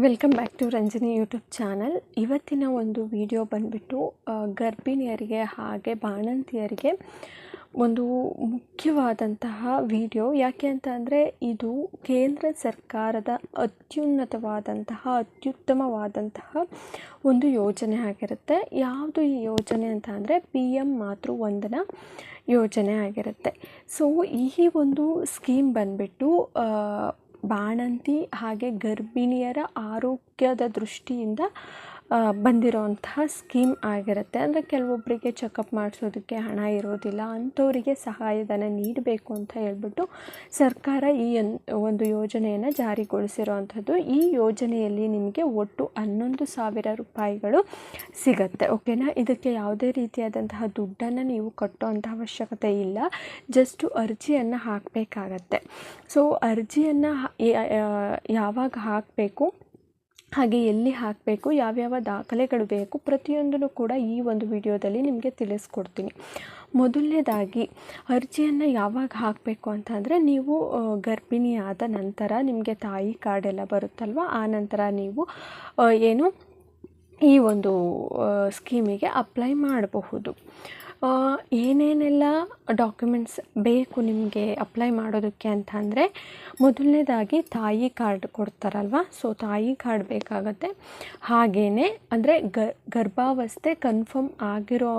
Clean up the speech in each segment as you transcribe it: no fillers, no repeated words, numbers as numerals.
Welcome back to Ranjani YouTube channel. ಇವತ್ತಿನ ಒಂದು video ಬಂದುಬಿಟ್ಟು ಗರ್ಭಿಣಿಯರಿಗೆ ಹಾಗೆ ಬಾಣಂತಿಯರಿಗೆ ಒಂದು ಮುಖ್ಯವಾದಂತಹ ವಿಡಿಯೋ. ಯಾಕೆ ಅಂತ ಅಂದರೆ ಇದು ಕೇಂದ್ರ ಸರ್ಕಾರದ ಅತ್ಯುತ್ತಮವಾದಂತಹ ಒಂದು ಯೋಜನೆ ಆಗಿರುತ್ತೆ. ಯಾವುದು ಈ ಯೋಜನೆ ಅಂತ ಅಂದರೆ PM ಮಾತೃವಂದನಾ ಯೋಜನೆ ಆಗಿರುತ್ತೆ. ಸೊ ಈ ಒಂದು ಸ್ಕೀಮ್ ಬಂದುಬಿಟ್ಟು ಬಾಣಂತಿ ಹಾಗೆ ಗರ್ಭಿಣಿಯರ ಆರೋಗ್ಯದ ದೃಷ್ಟಿಯಿಂದ ಬಂದಿರೋಂತಹ ಸ್ಕೀಮ್ ಆಗಿರುತ್ತೆ. ಅಂದರೆ ಕೆಲವೊಬ್ಬರಿಗೆ ಚೆಕಪ್ ಮಾಡಿಸೋದಕ್ಕೆ ಹಣ ಇರೋದಿಲ್ಲ, ಅಂಥವರಿಗೆ ಸಹಾಯಧನ ನೀಡಬೇಕು ಅಂತ ಹೇಳ್ಬಿಟ್ಟು ಸರ್ಕಾರ ಈ ಒಂದು ಯೋಜನೆಯನ್ನು ಜಾರಿಗೊಳಿಸಿರೋವಂಥದ್ದು. ಈ ಯೋಜನೆಯಲ್ಲಿ ನಿಮಗೆ ಒಟ್ಟು 11,000 ರೂಪಾಯಿಗಳು ಸಿಗುತ್ತೆ. ಓಕೆನಾ. ಇದಕ್ಕೆ ಯಾವುದೇ ರೀತಿಯಾದಂತಹ ದುಡ್ಡನ್ನು ನೀವು ಕಟ್ಟುವಂಥ ಅವಶ್ಯಕತೆ ಇಲ್ಲ. ಜಸ್ಟು ಅರ್ಜಿಯನ್ನು ಹಾಕಬೇಕಾಗತ್ತೆ. ಸೊ ಅರ್ಜಿಯನ್ನು ಯಾವಾಗ ಹಾಕಬೇಕು, ಹಾಗೆ ಎಲ್ಲಿ ಹಾಕಬೇಕು, ಯಾವ್ಯಾವ ದಾಖಲೆಗಳು ಬೇಕು, ಪ್ರತಿಯೊಂದನ್ನು ಕೂಡ ಈ ಒಂದು ವಿಡಿಯೋದಲ್ಲಿ ನಿಮಗೆ ತಿಳಿಸ್ಕೊಡ್ತೀನಿ. ಮೊದಲನೇದಾಗಿ ಅರ್ಜಿಯನ್ನು ಯಾವಾಗ ಹಾಕಬೇಕು ಅಂತಂದರೆ, ನೀವು ಗರ್ಭಿಣಿ ಆದ ನಂತರ ನಿಮಗೆ ತಾಯಿ ಕಾರ್ಡ್ ಎಲ್ಲ ಬರುತ್ತಲ್ವ, ಆ ನಂತರ ನೀವು ಈ ಒಂದು ಸ್ಕೀಮಿಗೆ ಅಪ್ಲೈ ಮಾಡಬಹುದು. ಏನೇನೆಲ್ಲ ಡಾಕ್ಯುಮೆಂಟ್ಸ್ ಬೇಕು ನಿಮಗೆ ಅಪ್ಲೈ ಮಾಡೋದಕ್ಕೆ ಅಂತ ಅಂದರೆ, ಮೊದಲನೇದಾಗಿ ತಾಯಿ ಕಾರ್ಡ್ ಕೊಡ್ತಾರಲ್ವ, ಸೊ ತಾಯಿ ಕಾರ್ಡ್ ಬೇಕಾಗತ್ತೆ. ಹಾಗೆಯೇ ಅಂದರೆ ಗರ್ಭಾವಸ್ಥೆ ಕನ್ಫರ್ಮ್ ಆಗಿರೋ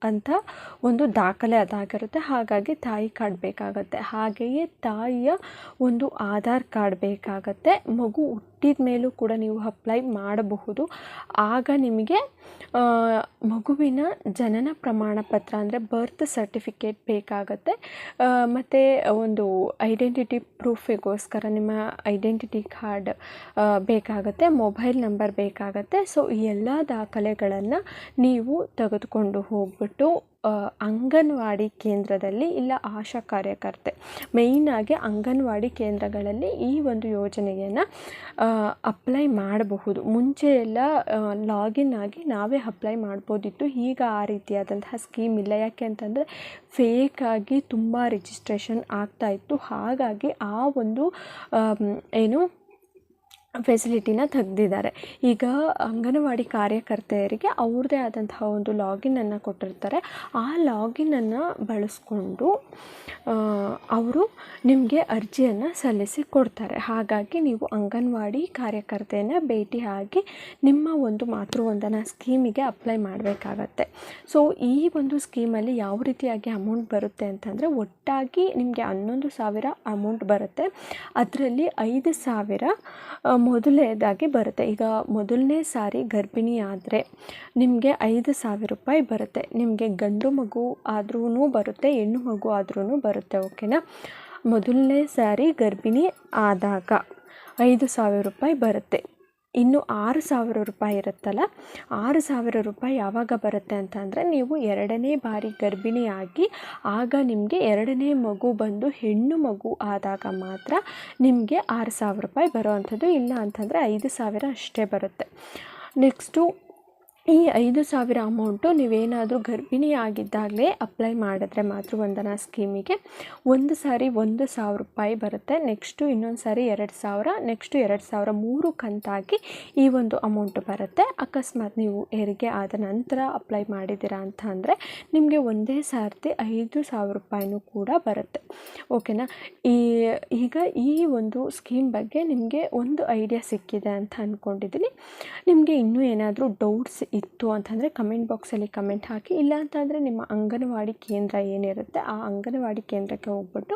ಅಂತ ಒಂದು ದಾಖಲೆ ಅದಾಗಿರುತ್ತೆ. ಹಾಗಾಗಿ ತಾಯಿ ಕಾರ್ಡ್ ಬೇಕಾಗತ್ತೆ. ಹಾಗೆಯೇ ತಾಯಿಯ ಒಂದು ಆಧಾರ್ ಕಾರ್ಡ್ ಬೇಕಾಗತ್ತೆ. ಮಗು ಹುಟ್ಟಿದ ಮೇಲೂ ಕೂಡ ನೀವು ಅಪ್ಲೈ ಮಾಡಬಹುದು. ಆಗ ನಿಮಗೆ ಮಗುವಿನ ಜನನ ಪ್ರಮಾಣ ಪತ್ರ ಅಂದರೆ ಬರ್ತ್ ಸರ್ಟಿಫಿಕೇಟ್ ಬೇಕಾಗತ್ತೆ. ಮತ್ತು ಒಂದು ಐಡೆಂಟಿಟಿ ಪ್ರೂಫಿಗೋಸ್ಕರ ನಿಮ್ಮ ಐಡೆಂಟಿಟಿ ಕಾರ್ಡ್ ಬೇಕಾಗತ್ತೆ, ಮೊಬೈಲ್ ನಂಬರ್ ಬೇಕಾಗತ್ತೆ. ಸೊ ಈ ಎಲ್ಲ ದಾಖಲೆಗಳನ್ನು ನೀವು ತೆಗೆದುಕೊಂಡು ಹೋಗ್ಬಿಟ್ಟು ಅಂಗನವಾಡಿ ಕೇಂದ್ರದಲ್ಲಿ ಇಲ್ಲ ಆಶಾ ಕಾರ್ಯಕರ್ತೆ, ಮೇಯ್ನಾಗಿ ಅಂಗನವಾಡಿ ಕೇಂದ್ರಗಳಲ್ಲಿ ಈ ಒಂದು ಯೋಜನೆಯನ್ನು ಅಪ್ಲೈ ಮಾಡಬಹುದು. ಮುಂಚೆ ಎಲ್ಲ ಲಾಗಿನ್ ಆಗಿ ನಾವೇ ಅಪ್ಲೈ ಮಾಡ್ಬೋದಿತ್ತು. ಈಗ ಆ ರೀತಿಯಾದಂತಹ ಸ್ಕೀಮ್ ಇಲ್ಲ. ಯಾಕೆ ಅಂತಂದರೆ ಫೇಕಾಗಿ ತುಂಬ ರಿಜಿಸ್ಟ್ರೇಷನ್ ಆಗ್ತಾಯಿತ್ತು. ಹಾಗಾಗಿ ಆ ಒಂದು ಫೆಸಿಲಿಟಿನ ತೆಗೆದಿದ್ದಾರೆ. ಈಗ ಅಂಗನವಾಡಿ ಕಾರ್ಯಕರ್ತೆಯರಿಗೆ ಅವ್ರದ್ದೇ ಆದಂತಹ ಒಂದು ಲಾಗಿನನ್ನು ಕೊಟ್ಟಿರ್ತಾರೆ. ಆ ಲಾಗಿನನ್ನು ಬಳಸ್ಕೊಂಡು ಅವರು ನಿಮಗೆ ಅರ್ಜಿಯನ್ನು ಸಲ್ಲಿಸಿ ಕೊಡ್ತಾರೆ. ಹಾಗಾಗಿ ನೀವು ಅಂಗನವಾಡಿ ಕಾರ್ಯಕರ್ತೆಯನ್ನು ಭೇಟಿಯಾಗಿ ನಿಮ್ಮ ಒಂದು ಮಾತೃವಂದನಾ ಸ್ಕೀಮಿಗೆ ಅಪ್ಲೈ ಮಾಡಬೇಕಾಗತ್ತೆ. ಸೊ ಈ ಒಂದು ಸ್ಕೀಮಲ್ಲಿ ಯಾವ ರೀತಿಯಾಗಿ ಅಮೌಂಟ್ ಬರುತ್ತೆ ಅಂತಂದರೆ, ಒಟ್ಟಾಗಿ ನಿಮಗೆ 11,000 ಅಮೌಂಟ್ ಬರುತ್ತೆ. ಅದರಲ್ಲಿ 5,000 ಮೊದಲನೇದಾಗಿ ಬರುತ್ತೆ. ಈಗ ಮೊದಲನೇ ಸಾರಿ ಗರ್ಭಿಣಿ ಆದರೆ ನಿಮಗೆ 5,000 ರೂಪಾಯಿ ಬರುತ್ತೆ. ನಿಮಗೆ ಗಂಡು ಮಗು ಆದ್ರೂ ಬರುತ್ತೆ, ಹೆಣ್ಣು ಮಗು ಆದ್ರೂ ಬರುತ್ತೆ. ಓಕೆನಾ. ಮೊದಲನೇ ಸಾರಿ ಗರ್ಭಿಣಿ ಆದಾಗ 5,000 ರೂಪಾಯಿ ಬರುತ್ತೆ. ಇನ್ನು 6,000 ರೂಪಾಯಿ ಇರುತ್ತಲ್ಲ, 6,000 ರೂಪಾಯಿ ಯಾವಾಗ ಬರುತ್ತೆ ಅಂತ ಅಂದರೆ, ನೀವು 2ನೇ ಬಾರಿ ಗರ್ಭಿಣಿಯಾಗಿ ಆಗ ನಿಮಗೆ 2ನೇ ಮಗು ಬಂದು ಹೆಣ್ಣು ಮಗು ಆದಾಗ ಮಾತ್ರ ನಿಮಗೆ 6,000 ರೂಪಾಯಿ ಬರೋವಂಥದ್ದು. ಇಲ್ಲ ಅಂತಂದರೆ 5,000 ಅಷ್ಟೇ ಬರುತ್ತೆ. ನೆಕ್ಸ್ಟು ಈ 5,000 ಅಮೌಂಟು ನೀವೇನಾದರೂ ಗರ್ಭಿಣಿ ಆಗಿದ್ದಾಗಲೇ ಅಪ್ಲೈ ಮಾಡಿದ್ರೆ ಮಾತೃವಂದನಾ ಸ್ಕೀಮಿಗೆ ಒಂದು ಸಾರಿ 1,000 ರೂಪಾಯಿ ಬರುತ್ತೆ. ನೆಕ್ಸ್ಟು ಇನ್ನೊಂದು ಸಾರಿ 2,000, ನೆಕ್ಸ್ಟು 2,000, 3 ಕಂತಾಗಿ ಈ ಒಂದು ಅಮೌಂಟು ಬರುತ್ತೆ. ಅಕಸ್ಮಾತ್ ನೀವು ಹೆರಿಗೆ ಆದ ನಂತರ ಅಪ್ಲೈ ಮಾಡಿದ್ದೀರಾ ಅಂತ ಅಂದರೆ ನಿಮಗೆ ಒಂದೇ ಸಾರ್ತಿ 5,000 ರೂಪಾಯಿನೂ ಕೂಡ ಬರುತ್ತೆ. ಓಕೆನಾ. ಈಗ ಈ ಒಂದು ಸ್ಕೀಮ್ ಬಗ್ಗೆ ನಿಮಗೆ ಒಂದು ಐಡಿಯಾ ಸಿಕ್ಕಿದೆ ಅಂತ ಅಂದ್ಕೊಂಡಿದ್ದೀನಿ. ನಿಮಗೆ ಇನ್ನೂ ಏನಾದರೂ ಡೌಟ್ಸ್ ಇತ್ತು ಅಂತಂದರೆ ಕಮೆಂಟ್ ಬಾಕ್ಸಲ್ಲಿ ಕಮೆಂಟ್ ಹಾಕಿ. ಇಲ್ಲ ಅಂತಂದರೆ ನಿಮ್ಮ ಅಂಗನವಾಡಿ ಕೇಂದ್ರ ಏನಿರುತ್ತೆ ಆ ಅಂಗನವಾಡಿ ಕೇಂದ್ರಕ್ಕೆ ಹೋಗ್ಬಿಟ್ಟು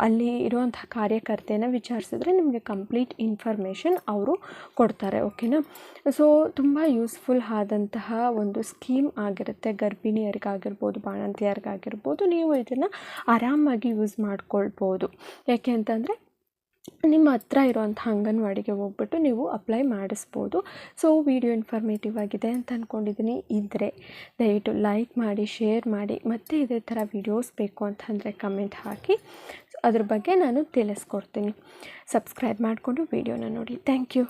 ಅಲ್ಲಿ ಇರುವಂತಹ ಕಾರ್ಯಕರ್ತೆಯನ್ನು ವಿಚಾರಿಸಿದ್ರೆ ನಿಮಗೆ ಕಂಪ್ಲೀಟ್ ಇನ್ಫಾರ್ಮೇಷನ್ ಅವರು ಕೊಡ್ತಾರೆ. ಓಕೆನಾ. ಸೊ ತುಂಬ ಯೂಸ್ಫುಲ್ ಆದಂತಹ ಒಂದು ಸ್ಕೀಮ್ ಆಗಿರುತ್ತೆ. ಗರ್ಭಿಣಿಯರಿಗಾಗಿರ್ಬೋದು, ಬಾಣಂತಿಯರಿಗಾಗಿರ್ಬೋದು, ನೀವು ಇದನ್ನು ಆರಾಮಾಗಿ ಯೂಸ್ ಮಾಡ್ಕೊಳ್ಬೋದು. ಯಾಕೆ ಅಂತಂದರೆ ನಿಮ್ಮ ಹತ್ರ ಇರುವಂಥ ಅಂಗನವಾಡಿಗೆ ಹೋಗ್ಬಿಟ್ಟು ನೀವು ಅಪ್ಲೈ ಮಾಡಿಸ್ಬೋದು. ಸೊ ವಿಡಿಯೋ ಇನ್ಫಾರ್ಮೇಟಿವ್ ಆಗಿದೆ ಅಂತ ಅಂದ್ಕೊಂಡಿದ್ದೀನಿ. ಇದ್ದರೆ ದಯವಿಟ್ಟು ಲೈಕ್ ಮಾಡಿ, ಶೇರ್ ಮಾಡಿ, ಮತ್ತು ಇದೇ ಥರ ವಿಡಿಯೋಸ್ ಬೇಕು ಅಂತಂದರೆ ಕಮೆಂಟ್ ಹಾಕಿ. ಅದ್ರ ಬಗ್ಗೆ ನಾನು ತಿಳಿಸ್ಕೊಡ್ತೀನಿ. ಸಬ್ಸ್ಕ್ರೈಬ್ ಮಾಡಿಕೊಂಡು ವಿಡಿಯೋನ ನೋಡಿ. Thank you.